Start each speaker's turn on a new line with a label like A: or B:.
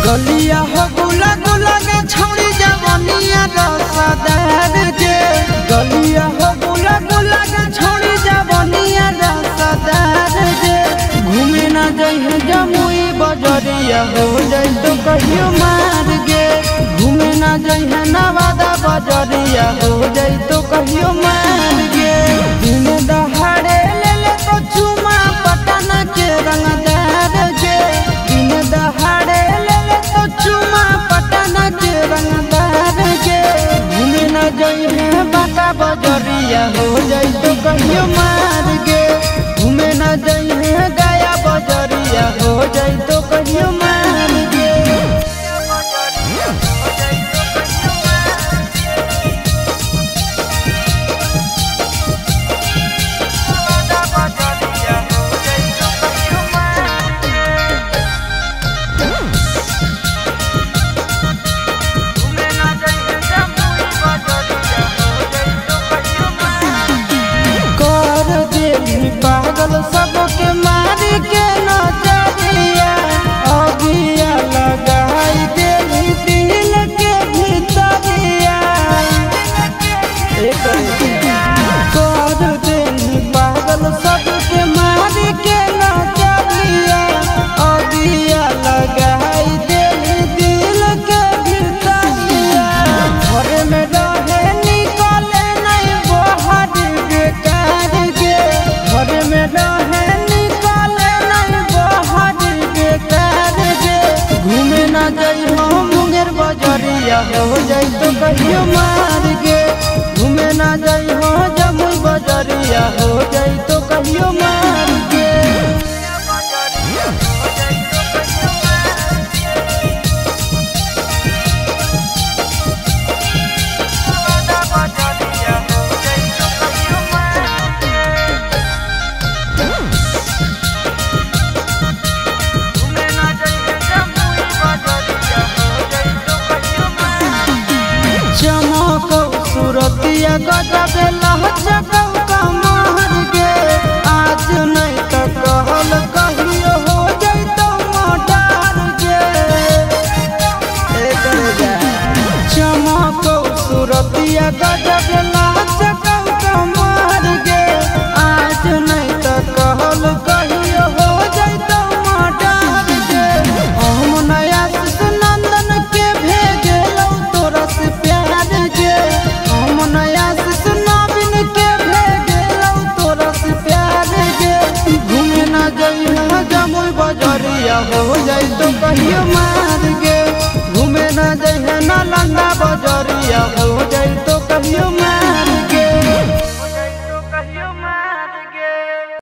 A: गलिया हो गुला गुला के छौड़ी जवनिया रसदार जे गलिया हो गुला गुला के छौड़ी जवनिया रसदार जे घूमे ना जइहे जमुई बजरिया हो जाई तो कहियो मार गे घूमे ना जइहे नवादा बजरिया हो जाई तो कहियो मार गे दिन दहाड़े ले ले तो चुमा पटना के रंगदार जे दिन दहाड़े चुमा पटना के रंगदार के घूमे न जइहे बाटा बजरिया हो जाई तो कहियो मार गे घूमे न जइहे गया बजरिया हो जाई तो कहियो मार गे पागल सबके मार के नजरिया अगिया लगाई देली दिल के भीतरिया कर देली पागल सबके मार के नजरिया अगिया लगाई देली दिल के भीतरिया घर में रहे निकले नहीं बाहर बेकार गे घर में रहे निकाले नहीं बाहर बेकार गे घूमे ना जइहो मुंगेर बजरिया हो जाई तो कहियो मार गे घूमे ना जइहो जमुई बजरिया हो जाई तो कहियो मार गे सूरतिया गजब लहचकौ कमर गे आज नहीं तो कहल कहियो हो जैतो मोटार गे चमकौ सूरतिया गजब लहचकौ कमर गे आज नहीं तो कहल कहियो हो जैतो मोटार गे हम नया नंदन के भेजलौ तोरा से प्यार गे नया नवीन के भेजलौ तोरा से प्यार गे घूमे ना जइहे जमुई बजरिया हो जाई तो कहियो मार गे घूमे ना जइहे नालंदा बजरिया हो जाई तो कहियो मार